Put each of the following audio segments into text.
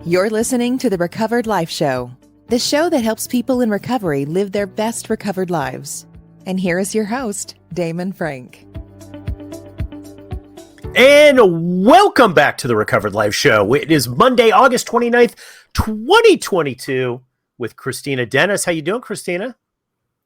You're listening to the Recovered Life Show, the show that helps people in recovery live their best recovered lives. And here is your host, Damon Frank. And welcome back to the Recovered Life Show. It is Monday, August 29th, 2022 with Kristina Dennis. How you doing, Kristina?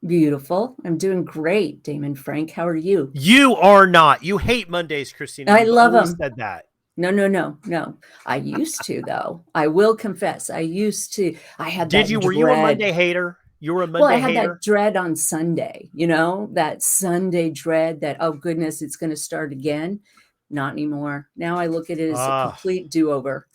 Beautiful. I'm doing great, Damon Frank. How are you? You are not. You hate Mondays, Kristina. I love them. Said that. No. I used to, though. I will confess. I used to. I had that dread. Were you a Monday hater? You were a Monday hater? Well, I had that dread on Sunday, that Sunday dread that, oh, goodness, it's going to start again. Not anymore. Now I look at it as a complete do-over.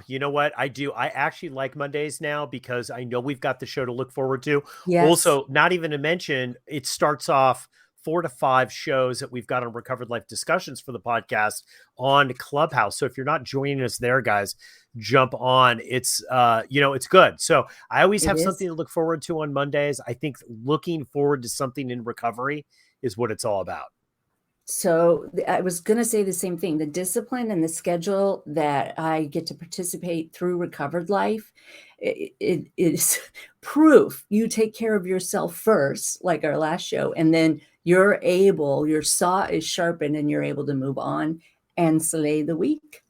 You know what? I do. I actually like Mondays now because I know we've got the show to look forward to. Yes. Also, not even to mention, it starts off 4 to 5 shows that we've got on Recovered Life Discussions for the podcast on Clubhouse. So if you're not joining us there, guys, jump on. It's, it's good. So I always have something to look forward to on Mondays. I think looking forward to something in recovery is what it's all about. So I was going to say the same thing. The discipline and the schedule that I get to participate through Recovered Life, it is proof you take care of yourself first, like our last show, and then your saw is sharpened and you're able to move on and slay the week.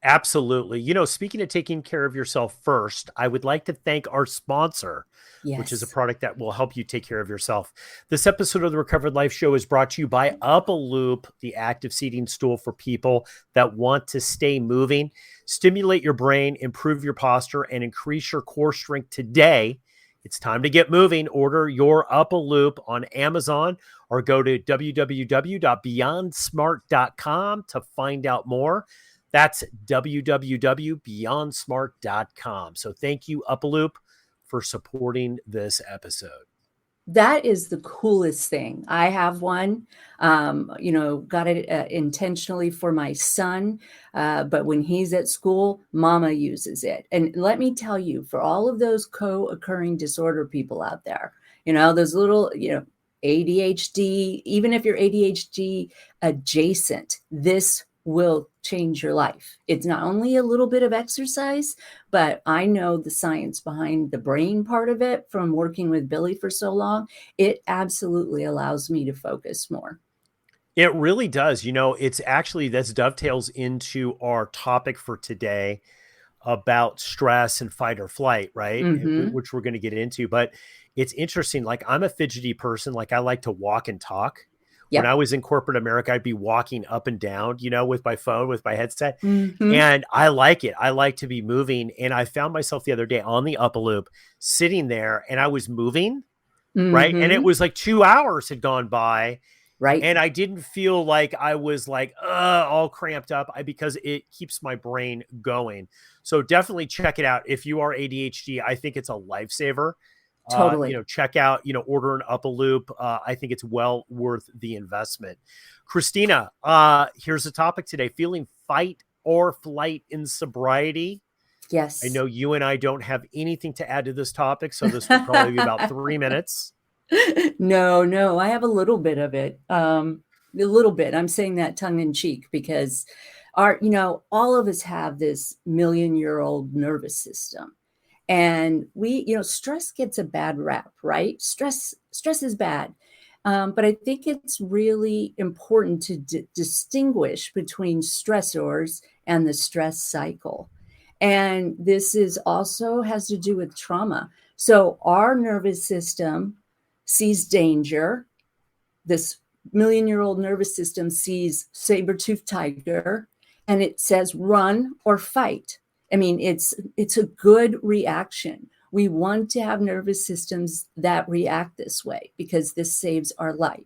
Absolutely. Speaking of taking care of yourself first, I would like to thank our sponsor, which is a product that will help you take care of yourself. This episode of the Recovered Life Show is brought to you by Up a Loop, the active seating stool for people that want to stay moving, stimulate your brain, improve your posture, and increase your core strength today. It's time to get moving. Order your Up a Loop on Amazon or go to www.beyondsmart.com to find out more. That's www.beyondsmart.com. So thank you, Up a Loop, for supporting this episode. That is the coolest thing. I have one, got it intentionally for my son. But when he's at school, mama uses it. And let me tell you, for all of those co-occurring disorder people out there, those little, ADHD, even if you're ADHD adjacent, this will change your life. It's not only a little bit of exercise, but I know the science behind the brain part of it from working with Billy for so long. It absolutely allows me to focus more. It really does. It's actually, this dovetails into our topic for today about stress and fight or flight, right? Mm-hmm. Which we're going to get into, but it's interesting. Like, I'm a fidgety person. Like, I like to walk and talk. Yep. When I was in corporate America, I'd be walking up and down, with my phone, with my headset. Mm-hmm. And I like it. I like to be moving. And I found myself the other day on the Up a Loop sitting there and I was moving, right? And it was like 2 hours had gone by. Right. And I didn't feel like I was like, all cramped up because it keeps my brain going. So definitely check it out. If you are ADHD, I think it's a lifesaver. Totally. Check out, order an Up a Loop. I think it's well worth the investment. Kristina, here's the topic today: feeling fight or flight in sobriety. Yes. I know you and I don't have anything to add to this topic, so this will probably be about 3 minutes. No, I have a little bit of it. A little bit. I'm saying that tongue in cheek because all of us have this 1,000,000-year-old nervous system. And stress gets a bad rap, right? Stress is bad. But I think it's really important to distinguish between stressors and the stress cycle. And this also has to do with trauma. So our nervous system sees danger. This 1,000,000-year-old nervous system sees saber-toothed tiger, and it says run or fight. I mean, it's a good reaction. We want to have nervous systems that react this way because this saves our life.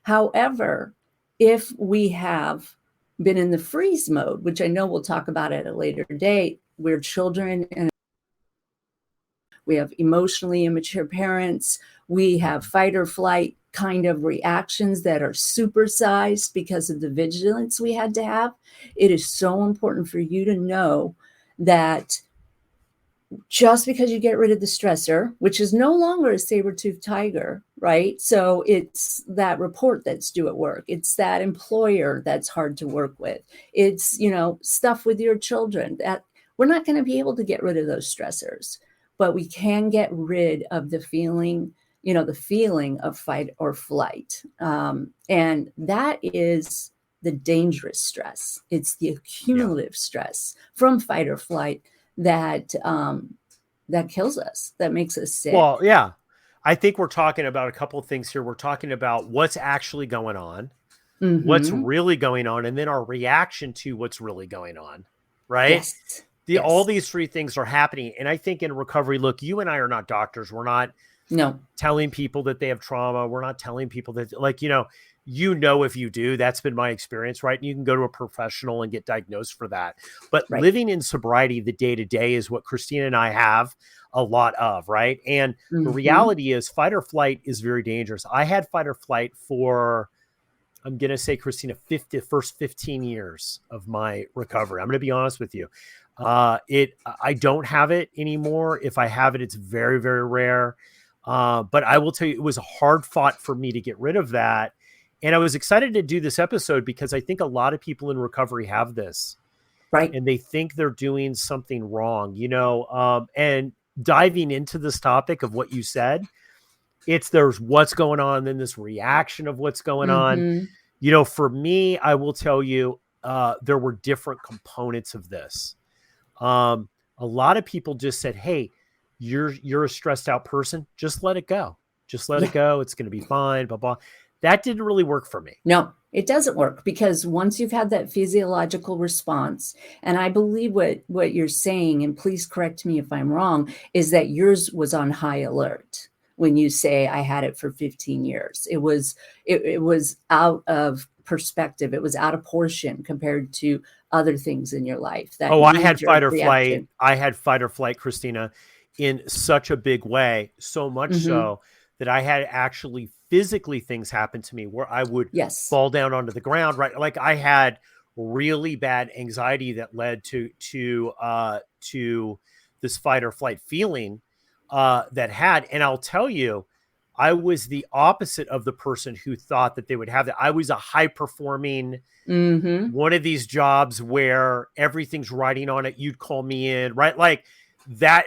However, if we have been in the freeze mode, which I know we'll talk about at a later date, we're children and we have emotionally immature parents, we have fight or flight kind of reactions that are supersized because of the vigilance we had to have. It is so important for you to know that just because you get rid of the stressor, which is no longer a saber-toothed tiger, right? So it's that report that's due at work. It's that employer that's hard to work with. It's, stuff with your children that we're not going to be able to get rid of those stressors, but we can get rid of the feeling, the feeling of fight or flight. And that is the dangerous stress. It's the accumulative stress from fight or flight that kills us, that makes us sick. Well, yeah. I think we're talking about a couple of things here. We're talking about what's actually going on, what's really going on, and then our reaction to what's really going on, right? Yes. All these three things are happening. And I think in recovery, look, you and I are not doctors. We're not telling people that they have trauma. We're not telling people that, if you do, that's been my experience, right? And you can go to a professional and get diagnosed for that. But living in sobriety, the day-to-day is what Kristina and I have a lot of, right? And the reality is fight or flight is very dangerous. I had fight or flight for, I'm going to say, Kristina, first 15 years of my recovery. I'm going to be honest with you. I don't have it anymore. If I have it, it's very, very rare. But I will tell you, it was hard fought for me to get rid of that. And I was excited to do this episode because I think a lot of people in recovery have this, right? And they think they're doing something wrong, and diving into this topic of what you said, there's what's going on, then this reaction of what's going on. For me, I will tell you, there were different components of this. A lot of people just said, hey, you're a stressed out person. Just let it go. Just let it go. It's going to be fine. Blah, blah. That didn't really work for me. No, it doesn't work, because once you've had that physiological response, and I believe what you're saying, and please correct me if I'm wrong, is that yours was on high alert. When you say I had it for 15 years, it was out of perspective. It was out of portion compared to other things in your life. I had fight or flight. I had fight or flight, Kristina, in such a big way, so much so that I had actually physically things happen to me where I would fall down onto the ground, right? Like I had really bad anxiety that led to this fight or flight feeling and I'll tell you, I was the opposite of the person who thought that they would have that. I was a high performing, one of these jobs where everything's riding on it. You'd call me in, right? Like that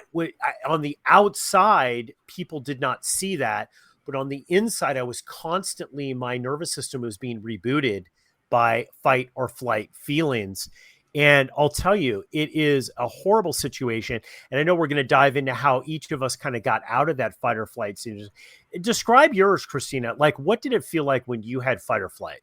on the outside, people did not see that. But on the inside, I was constantly, my nervous system was being rebooted by fight or flight feelings. And I'll tell you, it is a horrible situation. And I know we're going to dive into how each of us kind of got out of that fight or flight situation. Describe yours, Kristina. Like, what did it feel like when you had fight or flight?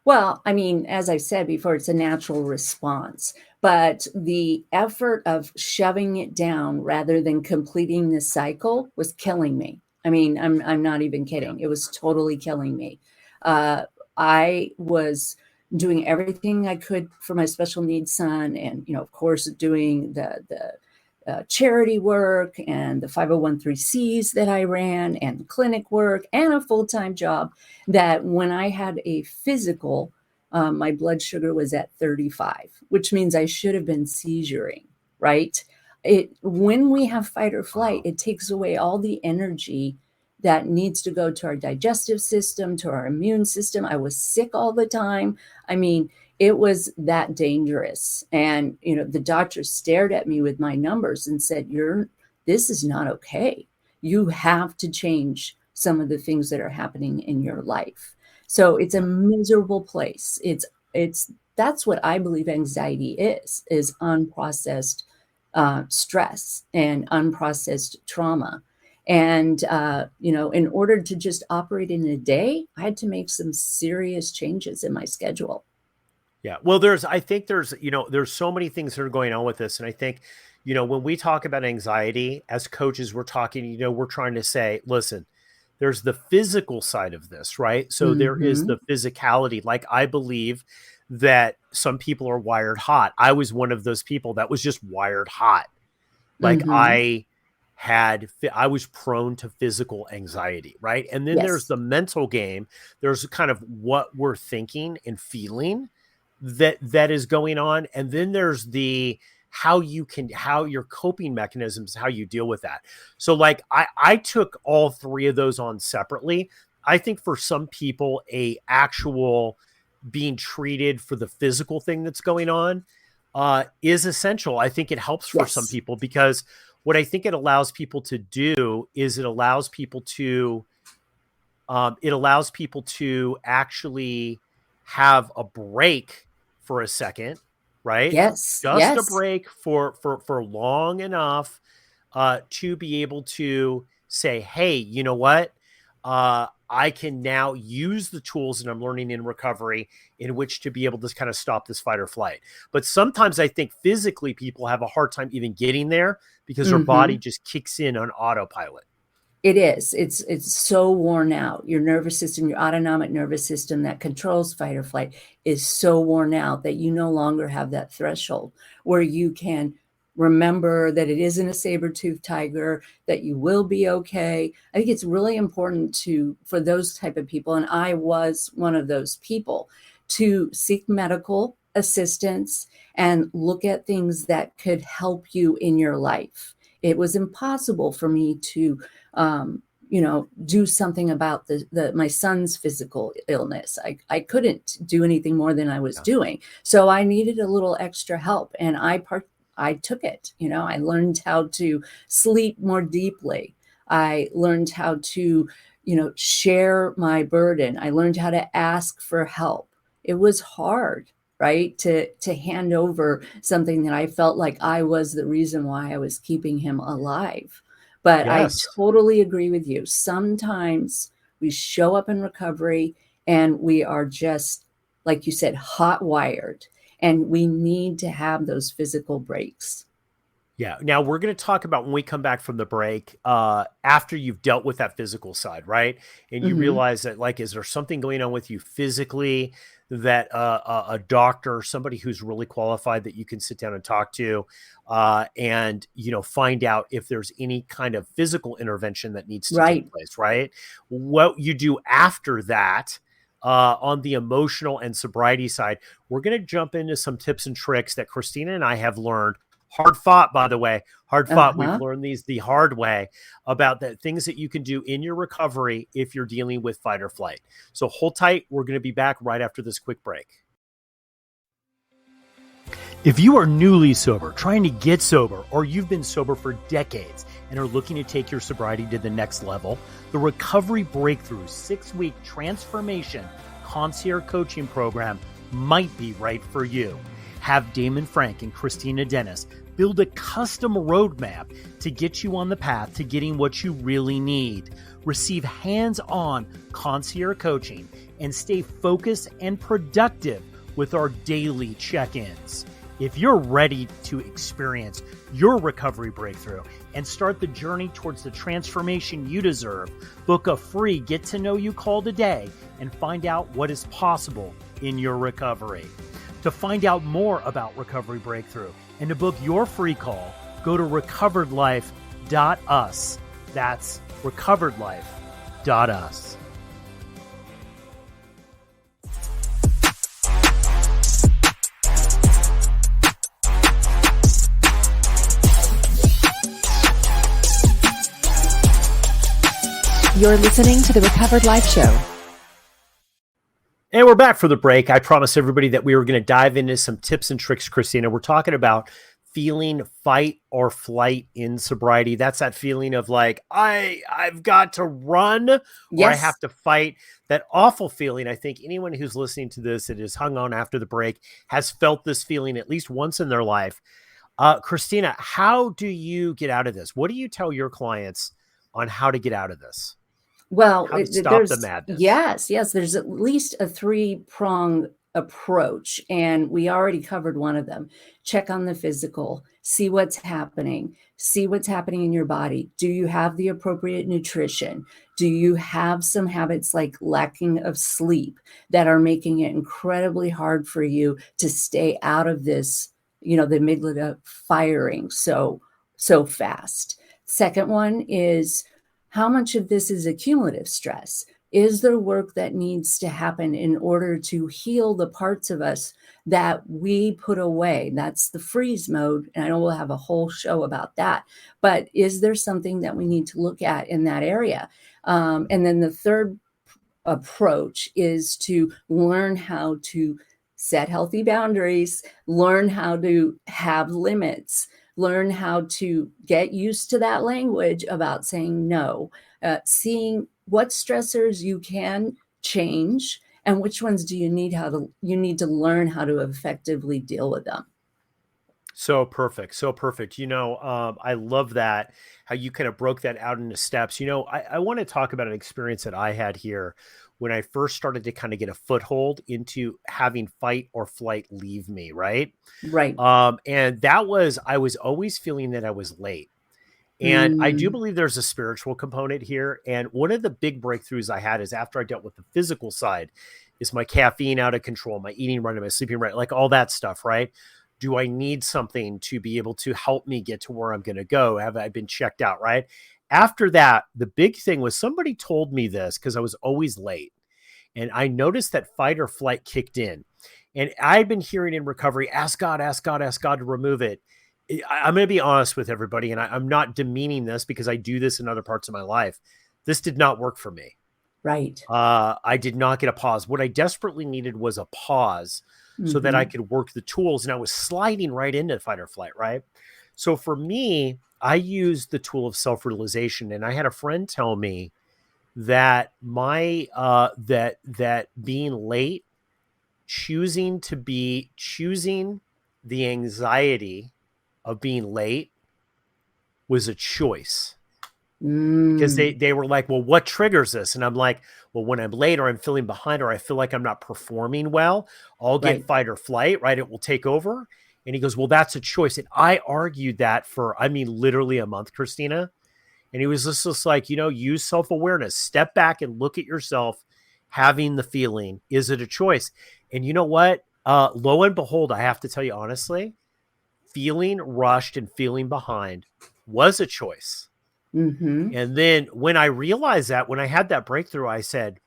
Well, I mean, as I said before, it's a natural response. But the effort of shoving it down rather than completing the cycle was killing me. I mean, I'm not even kidding. It was totally killing me. I was doing everything I could for my special needs son, and of course, doing the charity work and the 501(c)(3)s that I ran, and clinic work, and a full-time job. That when I had a physical, my blood sugar was at 35, which means I should have been seizuring, right? When we have fight or flight, it takes away all the energy that needs to go to our digestive system, to our immune system. I was sick all the time. I mean, it was that dangerous. And, the doctor stared at me with my numbers and said, this is not okay. You have to change some of the things that are happening in your life. So it's a miserable place. That's what I believe anxiety is unprocessed stress and unprocessed trauma. And, in order to just operate in a day, I had to make some serious changes in my schedule. Yeah. Well, I think there's so many things that are going on with this. And I think, when we talk about anxiety as coaches, we're talking, we're trying to say, listen, there's the physical side of this, right? So there is the physicality. Like I believe that some people are wired hot. I was one of those people that was just wired hot. Like I was prone to physical anxiety, right? And then there's the mental game. There's kind of what we're thinking and feeling that is going on. And then there's how your coping mechanisms, how you deal with that. So like I took all three of those on separately. I think for some people, a actual being treated for the physical thing that's going on, is essential. I think it helps for some people, because what I think it allows people to do is it allows people to actually have a break for a second, right? Yes. Just a Yes. break for long enough to be able to say, hey, you know what? I can now use the tools that I'm learning in recovery in which to be able to kind of stop this fight or flight. But sometimes I think physically people have a hard time even getting there because their body just kicks in on autopilot. It is. It's so worn out. Your nervous system, your autonomic nervous system that controls fight or flight is so worn out that you no longer have that threshold where you can remember that it isn't a saber-toothed tiger, that you will be okay. I think it's really important for those type of people, and I was one of those people, to seek medical assistance and look at things that could help you in your life. It was impossible for me to do something about my son's physical illness. I couldn't do anything more than I was doing. So I needed a little extra help, and I took it. I learned how to sleep more deeply. I learned how to, share my burden. I learned how to ask for help. It was hard, right? To hand over something that I felt like I was the reason why I was keeping him alive. But I totally agree with you. Sometimes we show up in recovery and we are just, like you said, hot wired, and we need to have those physical breaks. Yeah. Now we're going to talk about, when we come back from the break, after you've dealt with that physical side, right? And you realize that, like, is there something going on with you physically that a doctor, somebody who's really qualified that you can sit down and talk to, and, find out if there's any kind of physical intervention that needs to take place, right? What you do after that, on the emotional and sobriety side, we're going to jump into some tips and tricks that Kristina and I have learned. Hard fought, by the way, hard fought. We've learned these the hard way, about the things that you can do in your recovery if you're dealing with fight or flight. So hold tight. We're going to be back right after this quick break. If you are newly sober, trying to get sober, or you've been sober for decades and are looking to take your sobriety to the next level, the Recovery Breakthrough 6-week transformation concierge coaching program might be right for you. Have Damon Frank and Kristina Dennis build a custom roadmap to get you on the path to getting what you really need. Receive hands-on concierge coaching and stay focused and productive with our daily check-ins. If you're ready to experience your recovery breakthrough and start the journey towards the transformation you deserve, book a free get-to-know-you call today and find out what is possible in your recovery. To find out more about Recovery Breakthrough and to book your free call, go to recoveredlife.us. That's recoveredlife.us. You're listening to the Recovered Life Show. And we're back for the break. I promised everybody that we were going to dive into some tips and tricks, Kristina. We're talking about feeling fight or flight in sobriety. That's that feeling of like, I've got to run, or I have to fight. That awful feeling. I think anyone who's listening to this that is hung on after the break has felt this feeling at least once in their life. Kristina, how do you get out of this? What do you tell your clients on how to get out of this? Well, how to stop the madness? Yes. There's at least a 3-pronged approach, and we already covered one of them. Check on the physical, see what's happening in your body. Do you have the appropriate nutrition? Do you have some habits like lacking of sleep that are making it incredibly hard for you to stay out of this, the amygdala firing so fast? Second one is, how much of this is accumulative stress? Is there work that needs to happen in order to heal the parts of us that we put away? That's the freeze mode. And I know we'll have a whole show about that. But is there something that we need to look at in that area? And then the third approach is to learn how to set healthy boundaries, learn how to have limits, learn how to get used to that language about saying no, seeing what stressors you can change and which ones do you need to learn how to effectively deal with them. So perfect. So perfect. I love that, how you kind of broke that out into steps. I want to talk about an experience that I had here when I first started to kind of get a foothold into having fight or flight leave me. Right. Right. And I was always feeling that I was late. And I do Mm, believe there's a spiritual component here. And one of the big breakthroughs I had is after I dealt with the physical side is my caffeine out of control, my eating right, my sleeping right, like all that stuff, right? Do I need something to be able to help me get to where I'm going to go? Have I been checked out, right? After that, the big thing was somebody told me this because I was always late. And I noticed that fight or flight kicked in. And I've been hearing in recovery, ask God, ask God, ask God to remove it. I'm going to be honest with everybody, and I'm not demeaning this because I do this in other parts of my life. This did not work for me. right. I did not get a pause. What I desperately needed was a pause so that I Hmm. could work the tools. And I was sliding right into fight or flight, right? So for me, I used the tool of self-realization. And I had a friend tell me that that being late, choosing the anxiety of being late was a choice. Because Mm, they were like, well, what triggers this? And I'm like, well, when I'm late or I'm feeling behind or I feel like I'm not performing well, I'll get right. fight or flight, right? It will take over. And he goes, well, that's a choice. And I argued that for, literally a month, Kristina. And he was just like, use self-awareness, step back and look at yourself having the feeling. Is it a choice? And you know what? Lo and behold, I have to tell you honestly, feeling rushed and feeling behind was a choice. Hmm. And then when I realized that, when I had that breakthrough, I said,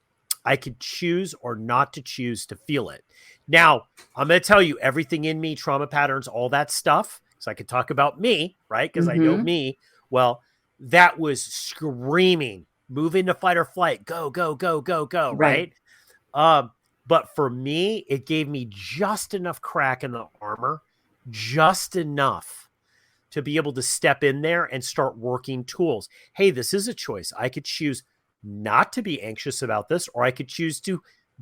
I could choose or not to choose to feel it. Now, I'm going to tell you everything in me, trauma patterns, all that stuff. So I could talk about me, right? Because I know Hmm. me. Well, that was screaming, move into fight or flight, go, go, go, go, go, Right. right? But for me, it gave me just enough crack in the armor, just enough to be able to step in there and start working tools. Hey, this is a choice. I could choose not to be anxious about this, or I could choose to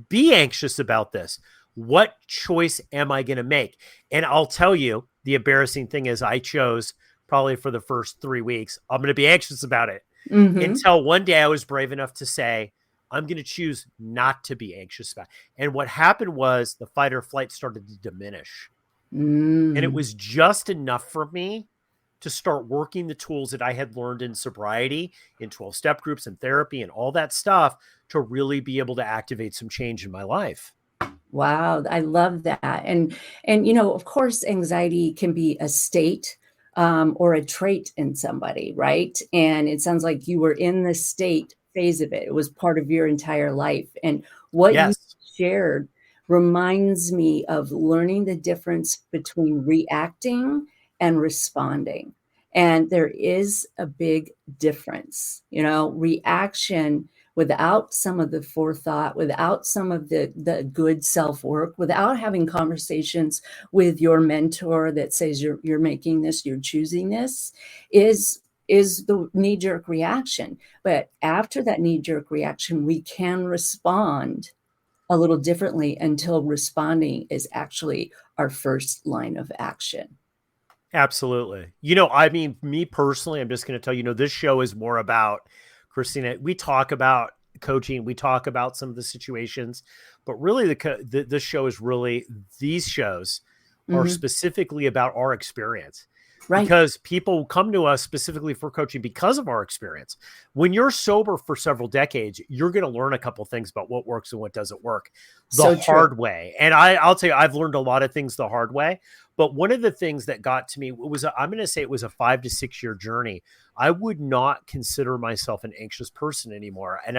be anxious about this. What choice am I going to make? And I'll tell you, the embarrassing thing is I chose probably for the first 3 weeks, I'm going to be anxious about it Hmm. until one day I was brave enough to say, I'm going to choose not to be anxious about it. And what happened was the fight or flight started to diminish. And it Mm. was just enough for me to start working the tools that I had learned in sobriety, in 12-step groups and therapy and all that stuff to really be able to activate some change in my life. Wow, I love that. And of course, anxiety can be a state or a trait in somebody, right? And it sounds like you were in the state phase of it. It was part of your entire life. And what you Yes, shared reminds me of learning the difference between reacting and responding. And there is a big difference. Reaction without some of the forethought, without some of the good self-work, without having conversations with your mentor that says you're making this, you're choosing this, is the knee-jerk reaction. But after that knee-jerk reaction, we can respond a little differently until responding is actually our first line of action. absolutely. Me personally, I'm just going to tell you, this show is more about Kristina. We talk about coaching, we talk about some of the situations, but really this show is really, these shows are Mhm. specifically about our experience, Right. because people come to us specifically for coaching because of our experience. When you're sober for several decades, you're going to learn a couple things about what works and what doesn't work the So true. hard way. And I'll tell you, I've learned a lot of things the hard way. But one of the things that got to me was, I'm going to say it was a 5 to 6 year journey. I would not consider myself an anxious person anymore. And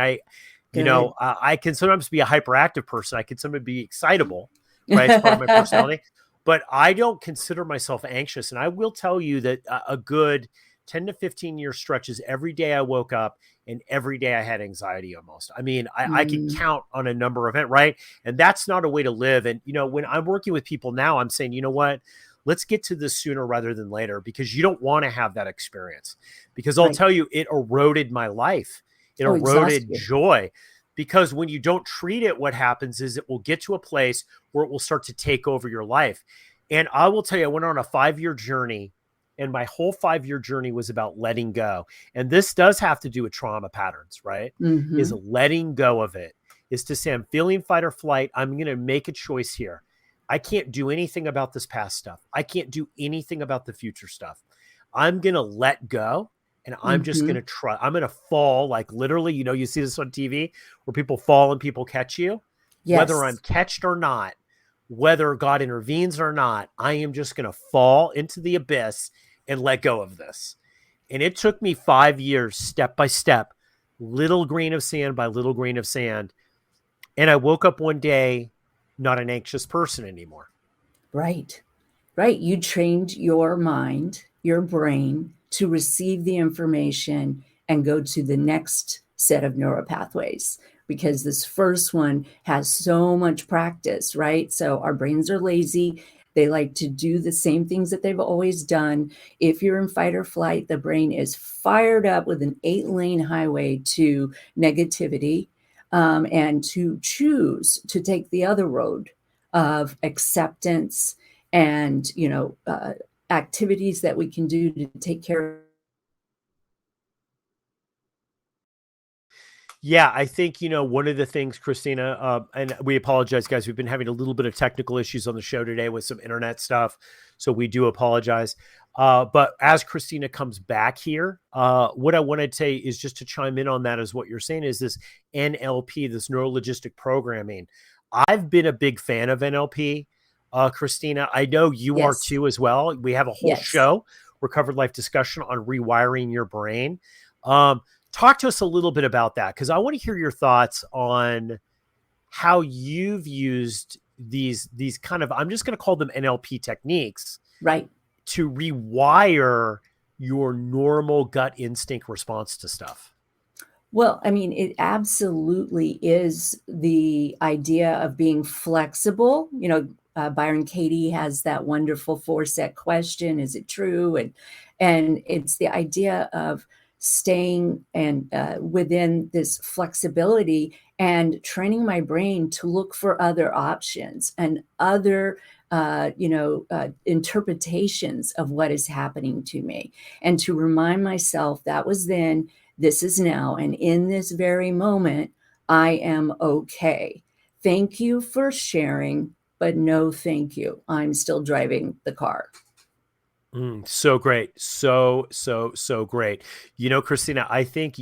Good. I can sometimes be a hyperactive person. I can sometimes be excitable, right? It's part of my personality, but I don't consider myself anxious. And I will tell you that a good 10 to 15 year stretches. Every day I woke up and every day I had anxiety almost. I mean, I could count on a number of it, right? And that's not a way to live. And, when I'm working with people now, I'm saying, you know what? Let's get to this sooner rather than later, because you don't want to have that experience. Because I'll tell you, it eroded my life. It eroded joy. Because when you don't treat it, what happens is it will get to a place where it will start to take over your life. And I will tell you, I went on a 5-year journey, and my whole 5-year journey was about letting go. And this does have to do with trauma patterns, right? Is letting go of it, is to say, I'm feeling fight or flight. I'm going to make a choice here. I can't do anything about this past stuff. I can't do anything about the future stuff. I'm going to let go, and I'm just going to try. I'm going to fall, like literally, you see this on TV where people fall and people catch you. Yes. Whether I'm catched or not, whether God intervenes or not, I am just going to fall into the abyss and let go of this. And it took me 5 years, step by step, little grain of sand by little grain of sand. And I woke up one day, not an anxious person anymore. Right. You trained your mind, your brain, to receive the information and go to the next set of neural pathways, because this first one has so much practice, right? So our brains are lazy. They like to do the same things that they've always done. If you're in fight or flight, the brain is fired up with an 8-lane highway to negativity, and to choose to take the other road of acceptance and, activities that we can do to take care of. Yeah, I think, one of the things, Kristina, and we apologize, guys, we've been having a little bit of technical issues on the show today with some internet stuff. So we do apologize. But as Kristina comes back here, what I want to say is just to chime in on that is what you're saying is this NLP, this neuro-logistic programming. I've been a big fan of NLP, Kristina. I know you are too as well. We have a whole show, Recovered Life Discussion, on rewiring your brain. Talk to us a little bit about that, because I want to hear your thoughts on how you've used these kind of, I'm just going to call them NLP techniques, right, to rewire your normal gut instinct response to stuff. Well, I mean, it absolutely is the idea of being flexible. Byron Katie has that wonderful 4-set question: is it true? And it's the idea of staying and within this flexibility and training my brain to look for other options and other interpretations of what is happening to me, and to remind myself that was then, this is now, and in this very moment, I am okay. Thank you for sharing, but no thank you. I'm still driving the car. So great. So great. Kristina, I think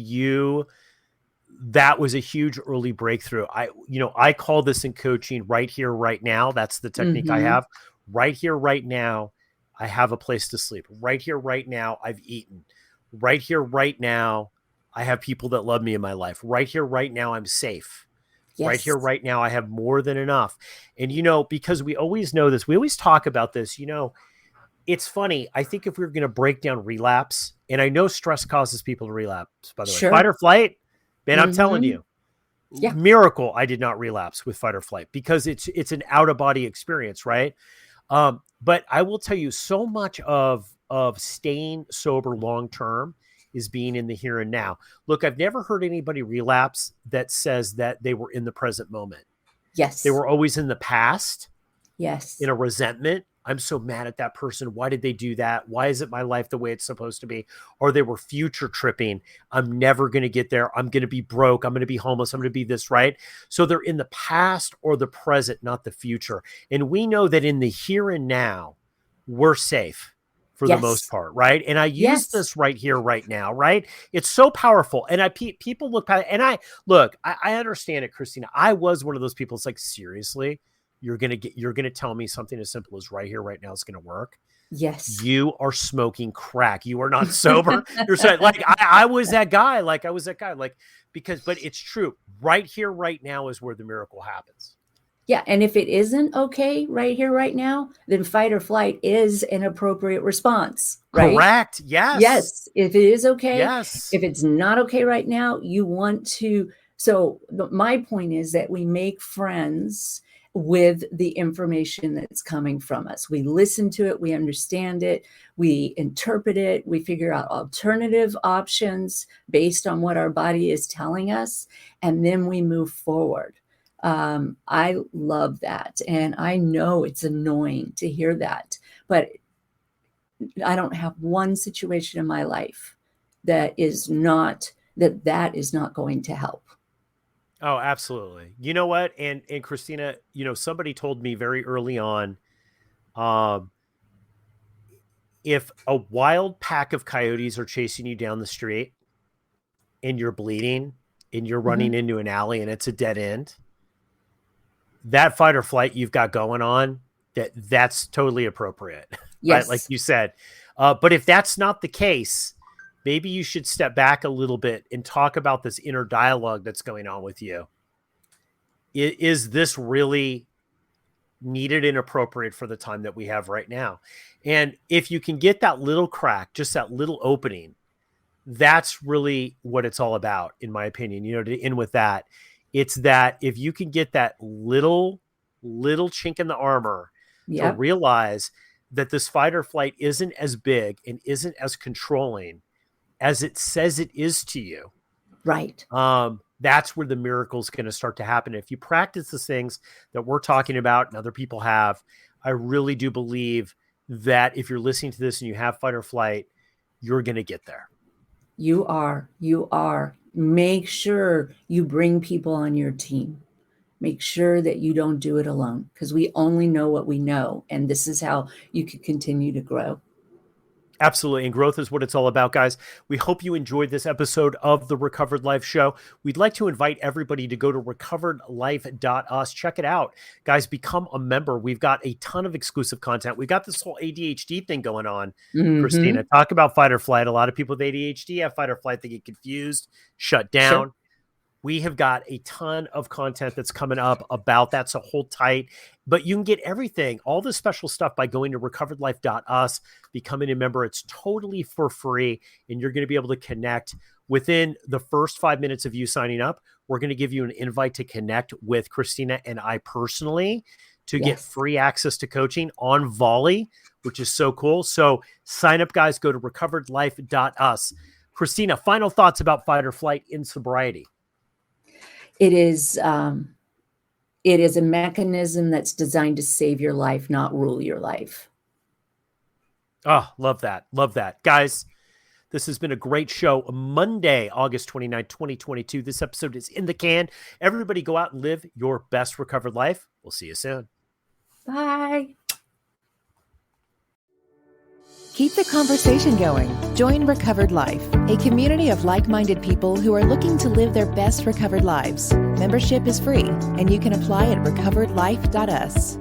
that was a huge early breakthrough. I call this in coaching right here, right now. That's the technique I have. Right here, right now, I have a place to sleep. Right here, right now, I've eaten. Right here, right now, I have people that love me in my life. Right here, right now, I'm safe. Yes. Right here, right now, I have more than enough. And, because we always know this, we always talk about this, it's funny. I think if we were going to break down relapse, and I know stress causes people to relapse, by the way, fight or flight, man, I'm telling you, miracle, I did not relapse with fight or flight, because it's an out of body experience. Right. But I will tell you, so much of staying sober long-term is being in the here and now. Look, I've never heard anybody relapse that says that they were in the present moment. Yes. They were always in the past. Yes. In a resentment. I'm so mad at that person. Why did they do that? Why isn't my life the way it's supposed to be? Or they were future tripping. I'm never going to get there. I'm going to be broke. I'm going to be homeless. I'm going to be this, right? So they're in the past or the present, not the future. And we know that in the here and now, we're safe for the most part, right? And I use this right here, right now, right? It's so powerful. And people look past, and I understand it, Kristina. I was one of those people. It's like, seriously? You're going to tell me something as simple as right here, right now is going to work. Yes. You are smoking crack. You are not sober. You're saying, like, I was that guy. But it's true. Right here, right now is where the miracle happens. Yeah. And if it isn't okay right here, right now, then fight or flight is an appropriate response, right? Correct. Yes. Yes. If it is okay. Yes. If it's not okay right now, you want to. So my point is that we make friends with the information that's coming from us. We listen to it, we understand it, we interpret it, we figure out alternative options based on what our body is telling us, and then we move forward. I love that. And I know it's annoying to hear that, but I don't have one situation in my life that is not going to help. Oh, absolutely. You know what? And Kristina, somebody told me very early on, if a wild pack of coyotes are chasing you down the street and you're bleeding and you're running into an alley and it's a dead end, that fight or flight you've got going on, that's totally appropriate. Yes. Right? Like you said. But if that's not the case, maybe you should step back a little bit and talk about this inner dialogue that's going on with you. Is this really needed and appropriate for the time that we have right now? And if you can get that little crack, just that little opening, that's really what it's all about, in my opinion. To end with that, it's that if you can get that little chink in the armor to realize that this fight or flight isn't as big and isn't as controlling as it says it is to you. Right. That's where the miracle is going to start to happen. If you practice the things that we're talking about and other people have, I really do believe that if you're listening to this and you have fight or flight, you're going to get there. You are. Make sure you bring people on your team. Make sure that you don't do it alone, because we only know what we know. And this is how you can continue to grow. Absolutely. And growth is what it's all about, guys. We hope you enjoyed this episode of the Recovered Life Show. We'd like to invite everybody to go to recoveredlife.us. Check it out. Guys, become a member. We've got a ton of exclusive content. We've got this whole ADHD thing going on. Kristina, talk about fight or flight. A lot of people with ADHD have fight or flight. They get confused, shut down. Sure. We have got a ton of content that's coming up about that, so hold tight. But you can get everything, all the special stuff, by going to recoveredlife.us, becoming a member. It's totally for free, and you're going to be able to connect. Within the first 5 minutes of you signing up, we're going to give you an invite to connect with Kristina and I personally to get free access to coaching on Volley, which is so cool. So sign up, guys. Go to recoveredlife.us. Kristina, final thoughts about fight or flight in sobriety. It is a mechanism that's designed to save your life, not rule your life. Oh, love that. Love that. Guys, this has been a great show. Monday, August 29, 2022. This episode is in the can. Everybody go out and live your best recovered life. We'll see you soon. Bye. Keep the conversation going. Join Recovered Life, a community of like-minded people who are looking to live their best recovered lives. Membership is free, and you can apply at recoveredlife.us.